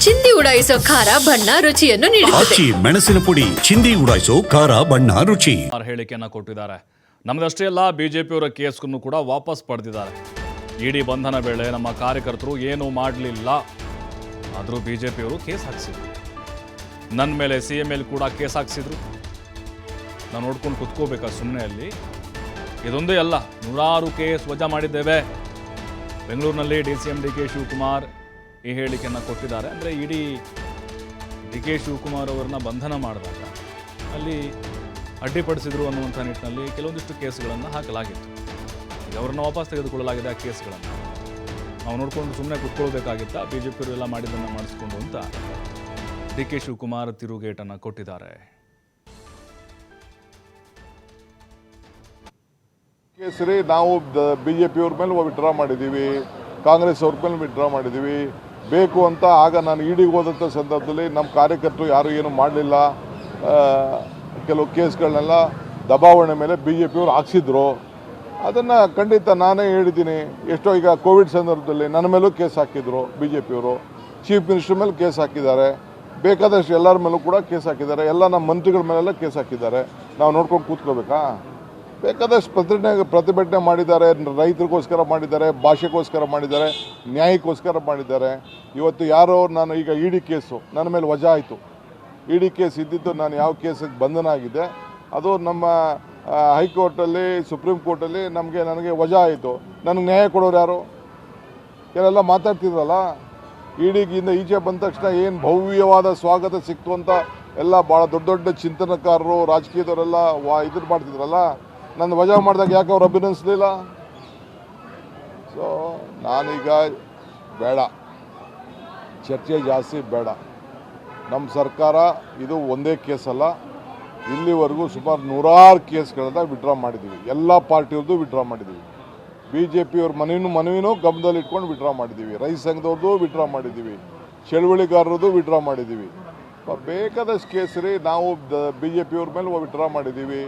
ಚಿಂದಿ ಉಡಾಯಿಸೋ ಖಾರ ಬಣ್ಣ ರುಚಿಯನ್ನು ನೀಡುತ್ತದೆ. ಮೆಣಸಿನ ಪುಡಿ ಚಿಂದಿ ಉಡಾಯಿಸೋ ಖಾರ ಬಣ್ಣ ರುಚಿ ಹೇಳಿಕೆಯನ್ನು ಕೊಟ್ಟಿದ್ದಾರೆ. ನಮ್ಮದಷ್ಟೇ ಅಲ್ಲ, ಬಿಜೆಪಿಯವರ ಕೇಸ್ಗಳನ್ನು ಕೂಡ ವಾಪಸ್ ಪಡೆದಿದ್ದಾರೆ. ಇಡಿ ಬಂಧನ ವೇಳೆ ನಮ್ಮ ಕಾರ್ಯಕರ್ತರು ಏನೂ ಮಾಡಲಿಲ್ಲ, ಆದರೂ ಬಿಜೆಪಿಯವರು ಕೇಸ್ ಹಾಕಿಸಿದ್ರು. ನನ್ನ ಮೇಲೆ CM ಕೂಡ ಕೇಸ್ ಹಾಕಿಸಿದ್ರು. ನಾನು ನೋಡ್ಕೊಂಡು ಕುತ್ಕೋಬೇಕಾ ಸುಮ್ಮನೆ ಅಲ್ಲಿ? ಇದೊಂದೇ ಅಲ್ಲ, ನೂರಾರು ಕೇಸ್ ವಜಾ ಮಾಡಿದ್ದೇವೆ. ಬೆಂಗಳೂರಿನಲ್ಲಿ DCM DK ಶಿವಕುಮಾರ್ ಈ ಹೇಳಿಕೆಯನ್ನು ಕೊಟ್ಟಿದ್ದಾರೆ. ಅಂದರೆ ಇಡೀ DK ಶಿವಕುಮಾರ್ ಅವರನ್ನ ಬಂಧನ ಮಾಡಿದಾಗ ಅಲ್ಲಿ ಅಡ್ಡಿಪಡಿಸಿದ್ರು ಅನ್ನುವಂಥ ನಿಟ್ಟಿನಲ್ಲಿ ಕೆಲವೊಂದಿಷ್ಟು ಕೇಸ್ಗಳನ್ನು ಹಾಕಲಾಗಿತ್ತು. ಈಗ ಅವರನ್ನು ವಾಪಸ್ ತೆಗೆದುಕೊಳ್ಳಲಾಗಿದೆ ಆ ಕೇಸ್ಗಳನ್ನು. ನಾವು ನೋಡಿಕೊಂಡು ಸುಮ್ಮನೆ ಕುತ್ಕೊಳ್ಬೇಕಾಗಿತ್ತ, ಬಿಜೆಪಿಯವರು ಎಲ್ಲ ಮಾಡಿದ್ದನ್ನು ಮಾಡಿಸ್ಕೊಂಡು ಅಂತ DK ಶಿವಕುಮಾರ್ ತಿರುಗೇಟನ್ನು ಕೊಟ್ಟಿದ್ದಾರೆ. ಕೇಸರಿ ನಾವು BJP-ಅವ್ರ ಮೇಲೆ ವಿಡ್ರಾ ಮಾಡಿದ್ದೀವಿ, ಕಾಂಗ್ರೆಸ್ ಅವ್ರ ಮೇಲೆ ವಿಡ್ರಾ ಮಾಡಿದ್ದೀವಿ. ಬೇಕು ಅಂತ ಆಗ ನಾನು ಇಡಿಗೆ ಹೋದಂಥ ಸಂದರ್ಭದಲ್ಲಿ ನಮ್ಮ ಕಾರ್ಯಕರ್ತರು ಯಾರೂ ಏನು ಮಾಡಲಿಲ್ಲ. ಕೆಲವು ಕೇಸ್ಗಳನ್ನೆಲ್ಲ ದಬಾವಣೆ ಮೇಲೆ BJP-ಯವರು ಹಾಕ್ಸಿದ್ರು. ಅದನ್ನು ಖಂಡಿತ ನಾನೇ ಹೇಳಿದ್ದೀನಿ. ಎಷ್ಟೋ ಈಗ ಕೋವಿಡ್ ಸಂದರ್ಭದಲ್ಲಿ ನನ್ನ ಮೇಲೂ ಕೇಸ್ ಹಾಕಿದ್ರು BJP-ಯವರು. ಚೀಫ್ ಮಿನಿಸ್ಟರ್ ಮೇಲೆ ಕೇಸ್ ಹಾಕಿದ್ದಾರೆ, ಬೇಕಾದಷ್ಟು ಎಲ್ಲರ ಮೇಲೂ ಕೂಡ ಕೇಸ್ ಹಾಕಿದ್ದಾರೆ. ಎಲ್ಲ ನಮ್ಮ ಮಂತ್ರಿಗಳ ಮೇಲೆಲ್ಲ ಕೇಸ್ ಹಾಕಿದ್ದಾರೆ. ನಾವು ನೋಡ್ಕೊಂಡು ಕೂತ್ಕೋಬೇಕಾ? ಬೇಕಾದಷ್ಟು ಪ್ರತಿಭಟನೆ ಮಾಡಿದ್ದಾರೆ, ರೈತರಿಗೋಸ್ಕರ ಮಾಡಿದ್ದಾರೆ, ಭಾಷೆಗೋಸ್ಕರ ಮಾಡಿದ್ದಾರೆ, ನ್ಯಾಯಕ್ಕೋಸ್ಕರ ಮಾಡಿದ್ದಾರೆ. ಇವತ್ತು ಯಾರೋ ನಾನು ಈಗ ಇಡಿ ಕೇಸು ನನ್ನ ಮೇಲೆ ವಜಾ ಆಯಿತು. ಇಡಿ ಕೇಸ್ ಇದ್ದಿದ್ದು ನಾನು ಯಾವ ಕೇಸಿಗೆ ಬಂಧನ ಆಗಿದೆ ಅದು ನಮ್ಮ ಹೈಕೋರ್ಟಲ್ಲಿ, ಸುಪ್ರೀಂ ಕೋರ್ಟಲ್ಲಿ ನನಗೆ ವಜಾ ಆಯಿತು. ನನಗೆ ನ್ಯಾಯ ಕೊಡೋರು ಯಾರು? ಕೆಲವೆಲ್ಲ ಮಾತಾಡ್ತಿದ್ರಲ್ಲ, ಇಡಿಗಿಂದ ಈಚೆ ಬಂದ ತಕ್ಷಣ ಏನು ಭವ್ಯವಾದ ಸ್ವಾಗತ ಸಿಕ್ತು ಅಂತ ಎಲ್ಲ ಭಾಳ ದೊಡ್ಡ ದೊಡ್ಡ ಚಿಂತನಕಾರರು, ರಾಜಕೀಯದವರೆಲ್ಲ ಇದ್ರ ಮಾಡ್ತಿದ್ರಲ್ಲ. ನನ್ನ ವಜಾ ಮಾಡಿದಾಗ ಯಾಕೆ ಅವ್ರು ಅಭಿನಂದಿಸಲಿಲ್ಲ? ಸೊ ನಾನೀಗ ಬೇಡ, ಚರ್ಚೆ ಜಾಸ್ತಿ ಬೇಡ. ನಮ್ಮ ಸರ್ಕಾರ ಇದು ಒಂದೇ ಕೇಸಲ್ಲ, ಇಲ್ಲಿವರೆಗೂ ಸುಮಾರು ನೂರಾರು ಕೇಸ್ಗಳನ್ನ ವಿಡ್ರಾ ಮಾಡಿದ್ದೀವಿ. ಎಲ್ಲ ಪಾರ್ಟಿಯವ್ರದ್ದು ವಿಡ್ರಾ ಮಾಡಿದ್ದೀವಿ. BJP-ಅವ್ರ ಮನವಿನೂ ಗಮನದಲ್ಲಿ ಇಟ್ಕೊಂಡು ವಿಡ್ರಾ ಮಾಡಿದ್ದೀವಿ. ರೈತ ಸಂಘದವ್ರದ್ದು ವಿಡ್ರಾ ಮಾಡಿದ್ದೀವಿ, ಚಳುವಳಿಗಾರರದ್ದು ವಿಡ್ರಾ ಮಾಡಿದ್ದೀವಿ. ಬೇಕಾದಷ್ಟು ಕೇಸರಿ ನಾವು BJP-ಅವ್ರ ಮೇಲೆ ವಿಡ್ರಾ ಮಾಡಿದ್ದೀವಿ.